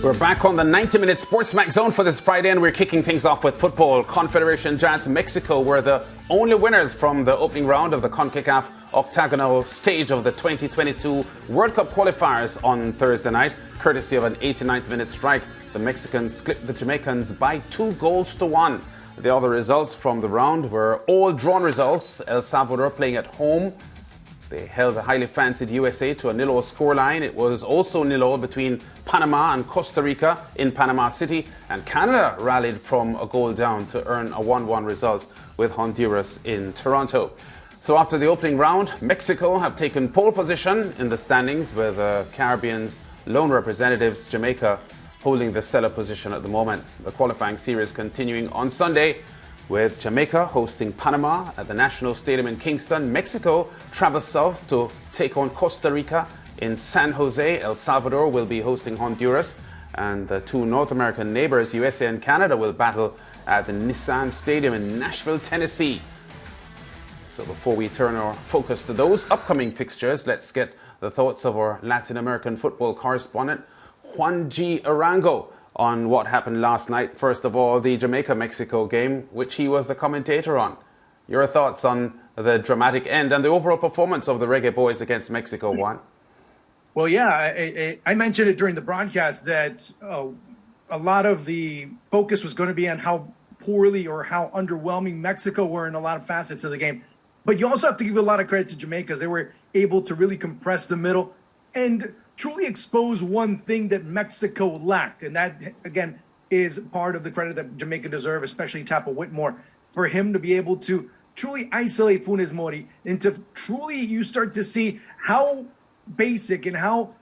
We're back on the 90-minute SportsMax Zone for this Friday, and we're kicking things off with football. Confederation Giants Mexico were the only winners from the opening round of the CONCACAF octagonal stage of the 2022 World Cup Qualifiers on Thursday night. Courtesy of an 89th minute strike, the Mexicans clipped the Jamaicans by 2-1. The other results from the round were all drawn results. El Salvador playing at home. They held the highly fancied USA to a 0-0 scoreline. It was also 0-0 between Panama and Costa Rica in Panama City. And Canada rallied from a goal down to earn a 1-1 result with Honduras in Toronto. So after the opening round, Mexico have taken pole position in the standings with Caribbean's lone representatives, Jamaica, holding the cellar position at the moment. The qualifying series continuing on Sunday, with Jamaica hosting Panama at the National Stadium in Kingston. Mexico travels south to take on Costa Rica in San Jose. El Salvador will be hosting Honduras. And the two North American neighbors, USA and Canada, will battle at the Nissan Stadium in Nashville, Tennessee. So before we turn our focus to those upcoming fixtures, let's get the thoughts of our Latin American football correspondent, Juan G Arango, on what happened last night. First of all, the Jamaica-Mexico game, which he was the commentator on. Your thoughts on the dramatic end and the overall performance of the Reggae Boys against Mexico, Juan? Well, yeah, I mentioned it during the broadcast that a lot of the focus was going to be on how poorly or how underwhelming Mexico were in a lot of facets of the game. But you also have to give a lot of credit to Jamaica, as they were able to really compress the middle and truly expose one thing that Mexico lacked. And that, again, is part of the credit that Jamaica deserve, especially Tapo Whitmore, for him to be able to truly isolate Funes Mori and to truly, you start to see how basic and how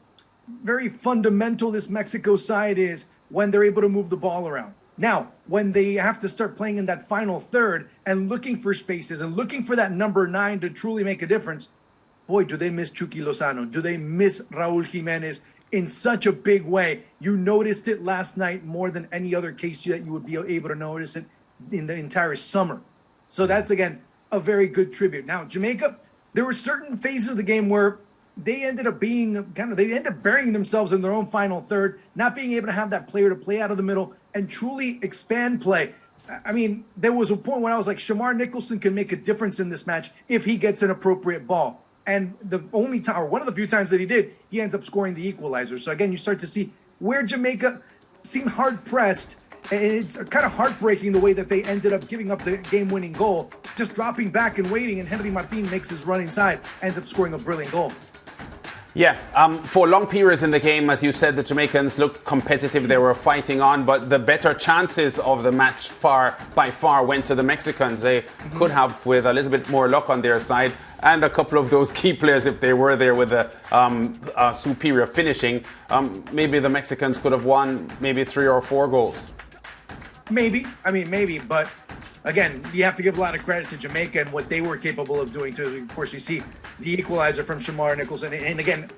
very fundamental this Mexico side is when they're able to move the ball around. Now, when they have to start playing in that final third and looking for spaces and looking for that number 9 to truly make a difference, boy, do they miss Chucky Lozano. Do they miss Raul Jimenez in such a big way? You noticed it last night more than any other case that you would be able to notice it in the entire summer. So that's, again, a very good tribute. Now, Jamaica, there were certain phases of the game where they ended up burying themselves in their own final third, not being able to have that player to play out of the middle and truly expand play. I mean, there was a point when I was like, Shamar Nicholson can make a difference in this match if he gets an appropriate ball. And the only time, or one of the few times that he did, he ends up scoring the equalizer. So again, you start to see where Jamaica seemed hard-pressed. And it's kind of heartbreaking the way that they ended up giving up the game-winning goal, just dropping back and waiting, and Henry Martin makes his run inside, ends up scoring a brilliant goal. Yeah, for long periods in the game, as you said, the Jamaicans looked competitive. They were fighting on, but the better chances of the match by far went to the Mexicans. They could have, with a little bit more luck on their side, and a couple of those key players, if they were there with a superior finishing, maybe the Mexicans could have won maybe 3 or 4 goals. Maybe, but again, you have to give a lot of credit to Jamaica and what they were capable of doing too. Of course, you see the equalizer from Shamar Nicholson. And again,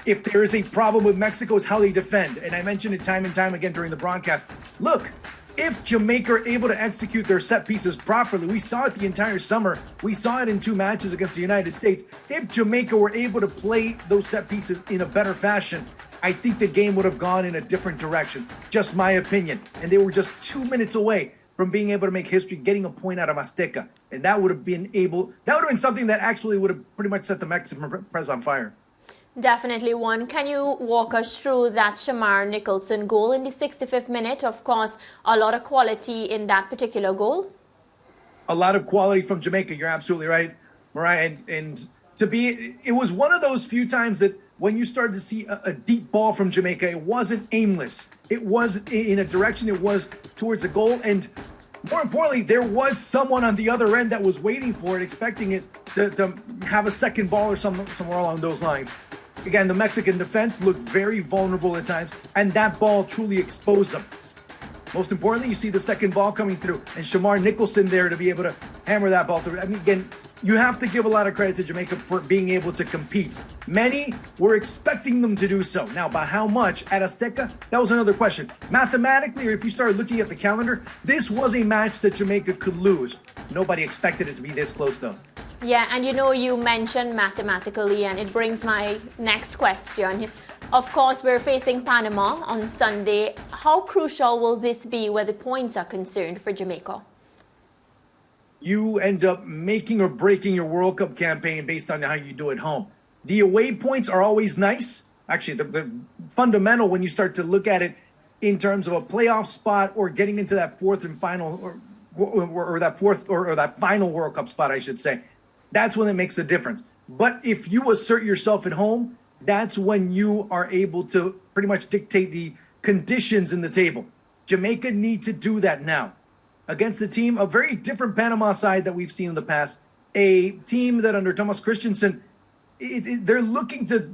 if there is a problem with Mexico, it's how they defend. And I mentioned it time and time again during the broadcast. Look, if Jamaica are able to execute their set pieces properly, we saw it the entire summer. We saw it in 2 matches against the United States. If Jamaica were able to play those set pieces in a better fashion, I think the game would have gone in a different direction. Just my opinion. And they were just 2 minutes away from being able to make history, getting a point out of Azteca. And that would have been something that actually would have pretty much set the Mexican press on fire. Definitely, Juan. Can you walk us through that Shamar Nicholson goal in the 65th minute? Of course, a lot of quality in that particular goal. A lot of quality from Jamaica. You're absolutely right, Mariah. And it was one of those few times that when you started to see a deep ball from Jamaica, it wasn't aimless. It was in a direction, it was towards a goal. And more importantly, there was someone on the other end that was waiting for it, expecting it to have a second ball or somewhere along those lines. Again, the Mexican defense looked very vulnerable at times, and that ball truly exposed them. Most importantly, you see the second ball coming through, and Shamar Nicholson there to be able to hammer that ball through. I mean, again, you have to give a lot of credit to Jamaica for being able to compete. Many were expecting them to do so. Now, by how much at Azteca? That was another question. Mathematically, or if you start looking at the calendar, this was a match that Jamaica could lose. Nobody expected it to be this close, though. Yeah, and you mentioned mathematically, and it brings my next question. Of course, we're facing Panama on Sunday. How crucial will this be where the points are concerned for Jamaica? You end up making or breaking your World Cup campaign based on how you do at home. The away points are always nice. Actually, the fundamental when you start to look at it in terms of a playoff spot or getting into that fourth and final or that fourth or that final World Cup spot, I should say, that's when it makes a difference. But if you assert yourself at home, that's when you are able to pretty much dictate the conditions in the table. Jamaica need to do that now against a team, a very different Panama side that we've seen in the past, a team that under Thomas Christensen, they're looking to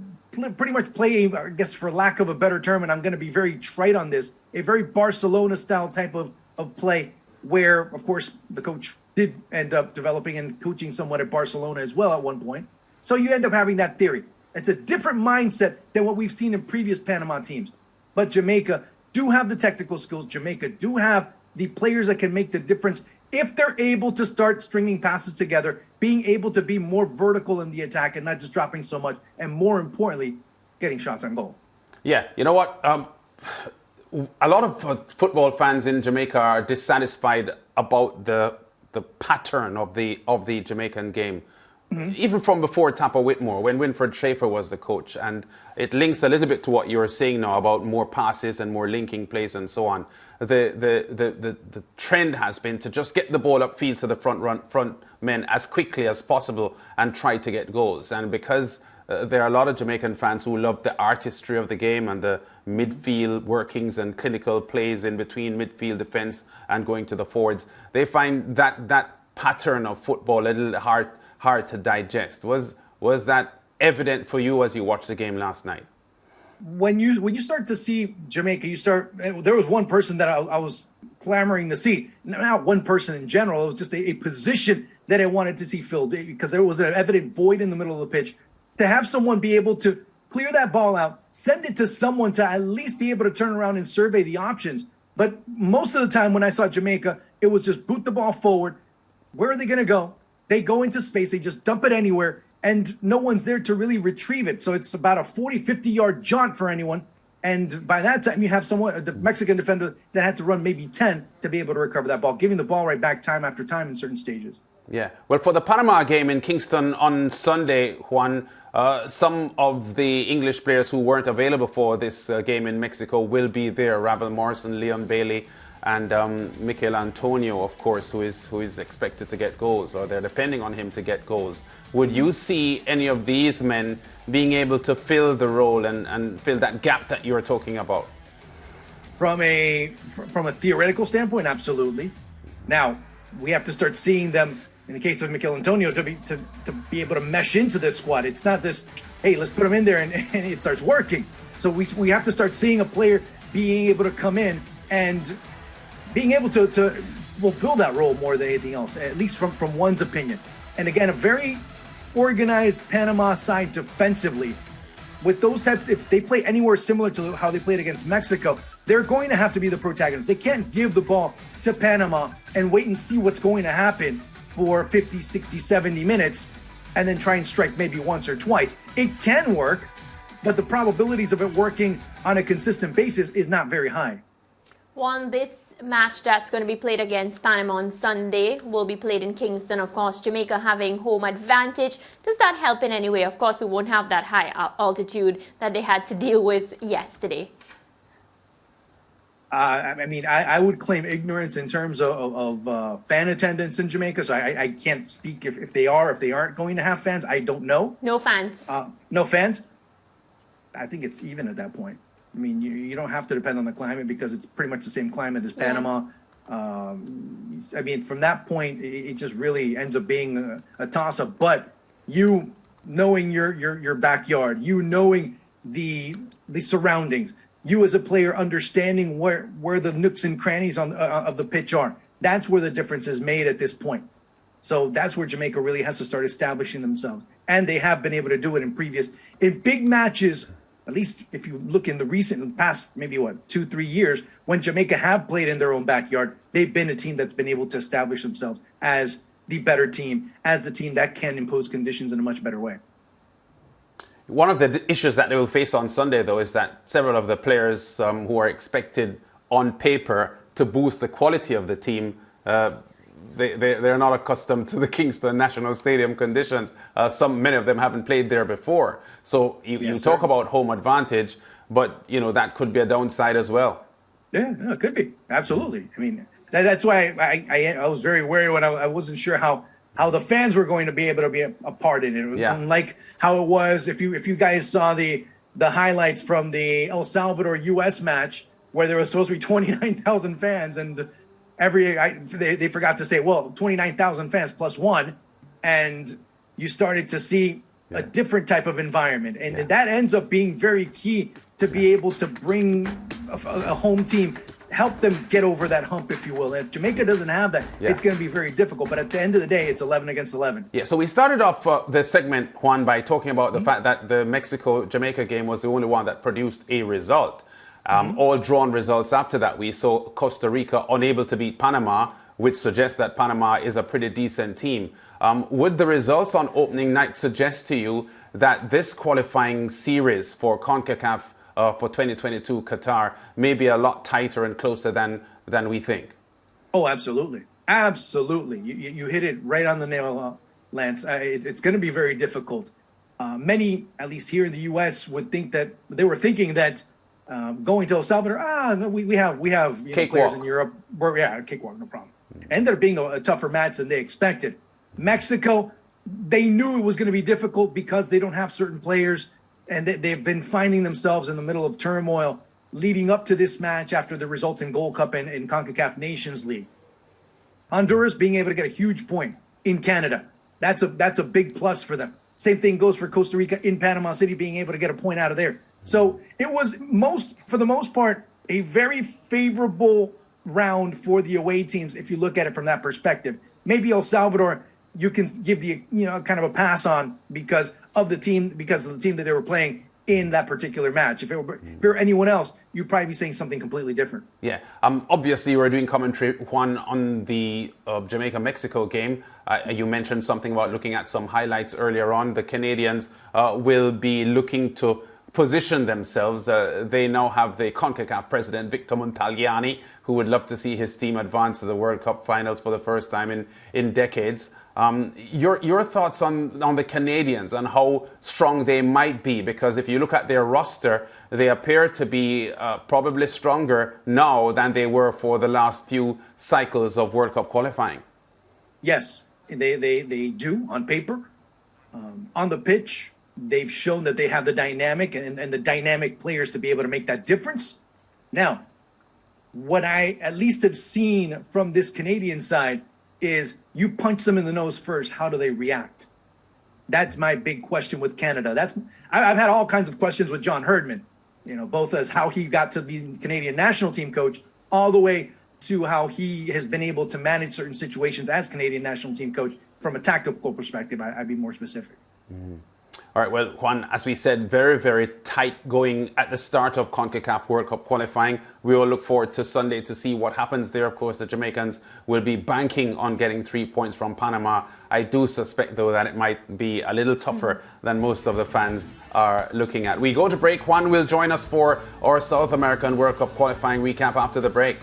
pretty much play, I guess for lack of a better term, and I'm going to be very trite on this, a very Barcelona-style type of play where, of course, the coach did end up developing and coaching somewhat at Barcelona as well at one point. So you end up having that theory. It's a different mindset than what we've seen in previous Panama teams. But Jamaica do have the technical skills. Jamaica do have the players that can make the difference if they're able to start stringing passes together, being able to be more vertical in the attack and not just dropping so much, and more importantly, getting shots on goal. Yeah, you know what? A lot of football fans in Jamaica are dissatisfied about the pattern of the Jamaican game. Even from before Tapper Whitmore, when Winfred Schaefer was the coach. And it links a little bit to what you were saying now about more passes and more linking plays and so on. The trend has been to just get the ball upfield to the front men as quickly as possible and try to get goals. And because there are a lot of Jamaican fans who love the artistry of the game and the midfield workings and clinical plays in between midfield defense and going to the forwards, they find that pattern of football a little hard to digest. Was that evident for you as you watched the game last night? When you start to see Jamaica, there was one person that I was clamoring to see. Not one person in general. It was just a position that I wanted to see filled because there was an evident void in the middle of the pitch. To have someone be able to clear that ball out, send it to someone to at least be able to turn around and survey the options. But most of the time when I saw Jamaica, it was just boot the ball forward. Where are they going to go? They go into space. They just dump it anywhere. And no one's there to really retrieve it. So it's about a 40, 50-yard jaunt for anyone. And by that time, you have someone, the Mexican defender, that had to run maybe 10 to be able to recover that ball, giving the ball right back time after time in certain stages. Yeah. Well, for the Panama game in Kingston on Sunday, Juan, some of the English players who weren't available for this game in Mexico will be there. Ravel Morrison, Leon Bailey, and Mikel Antonio, of course, who is expected to get goals, or they're depending on him to get goals. Would you see any of these men being able to fill the role and fill that gap that you were talking about? From a theoretical standpoint, absolutely. Now, we have to start seeing them, in the case of Mikel Antonio, to be able to mesh into this squad. It's not this, hey, let's put him in there and it starts working. So we have to start seeing a player being able to come in and being able to fulfill that role more than anything else, at least from one's opinion. And again, a very organized Panama side defensively. With those types, if they play anywhere similar to how they played against Mexico, they're going to have to be the protagonists. They can't give the ball to Panama and wait and see what's going to happen for 50, 60, 70 minutes and then try and strike maybe once or twice. It can work, but the probabilities of it working on a consistent basis is not very high. Juan, this match that's going to be played against Panama on Sunday will be played in Kingston. Of course, Jamaica having home advantage. Does that help in any way? Of course, we won't have that high altitude that they had to deal with yesterday. I would claim ignorance in terms of fan attendance in Jamaica. So I can't speak if they aren't going to have fans. I don't know. No fans. No fans. I think it's even at that point. I mean, you don't have to depend on the climate because it's pretty much the same climate as Panama. I mean, from that point, it just really ends up being a toss-up. But you knowing your backyard, you knowing the surroundings, you as a player understanding where the nooks and crannies of the pitch are, that's where the difference is made at this point. So that's where Jamaica really has to start establishing themselves. And they have been able to do it in big matches. At least if you look in the past, maybe 2-3 years, when Jamaica have played in their own backyard, they've been a team that's been able to establish themselves as the better team, as the team that can impose conditions in a much better way. One of the issues that they will face on Sunday, though, is that several of the players who are expected on paper to boost the quality of the team, they're not accustomed to the Kingston National Stadium conditions. Many of them haven't played there before. So you talk about home advantage, but that could be a downside as well. Yeah, no, it could be. Absolutely. I mean, that's why I was very worried when I wasn't sure how the fans were going to be able to be a part in it. It was unlike how it was if you guys saw the highlights from the El Salvador U.S. match where there was supposed to be 29,000 fans, and they forgot to say, well, 29,000 fans plus one, and you started to see a different type of environment, and that ends up being very key to be able to bring a home team, help them get over that hump, if you will. And if Jamaica doesn't have that, it's going to be very difficult. But at the end of the day, it's 11 against 11. Yeah, so we started off the segment, Juan, by talking about the fact that the Mexico-Jamaica game was the only one that produced a result. All drawn results after that. We saw Costa Rica unable to beat Panama, which suggests that Panama is a pretty decent team. Would the results on opening night suggest to you that this qualifying series for CONCACAF for 2022 Qatar may be a lot tighter and closer than we think? Oh, absolutely. Absolutely. You hit it right on the nail, Lance. It's going to be very difficult. Many, at least here in the U.S., would think that they were thinking that going to El Salvador, no, we have players in Europe. Cakewalk, no problem. Ended up being a tougher match than they expected. Mexico, they knew it was going to be difficult because they don't have certain players, and they've been finding themselves in the middle of turmoil leading up to this match after the resulting Gold Cup in CONCACAF Nations League. Honduras being able to get a huge point in Canada, that's a big plus for them. Same thing goes for Costa Rica in Panama City, being able to get a point out of there. So it was for the most part, a very favorable round for the away teams if you look at it from that perspective. Maybe El Salvador, you can give the kind of a pass on because of the team that they were playing in that particular match. If it were anyone else, you'd probably be saying something completely different. Yeah. Obviously, you were doing commentary, Juan, on the Jamaica-Mexico game. You mentioned something about looking at some highlights earlier on. The Canadians will be looking to position themselves. They now have the CONCACAF president, Victor Montagliani, who would love to see his team advance to the World Cup finals for the first time in decades. Your thoughts on the Canadians and how strong they might be, because if you look at their roster, they appear to be probably stronger now than they were for the last few cycles of World Cup qualifying. Yes, they do on paper. On the pitch, they've shown that they have the dynamic and the dynamic players to be able to make that difference. Now, what I at least have seen from this Canadian side is you punch them in the nose first. How do they react? That's my big question with Canada. I've had all kinds of questions with John Herdman, both as how he got to be the Canadian national team coach, all the way to how he has been able to manage certain situations as Canadian national team coach from a tactical perspective. I'd be more specific. All right, well, Juan, as we said, very, very tight going at the start of CONCACAF World Cup qualifying. We will look forward to Sunday to see what happens there. Of course, the Jamaicans will be banking on getting 3 points from Panama. I do suspect, though, that it might be a little tougher than most of the fans are looking at. We go to break. Juan will join us for our South American World Cup qualifying recap after the break.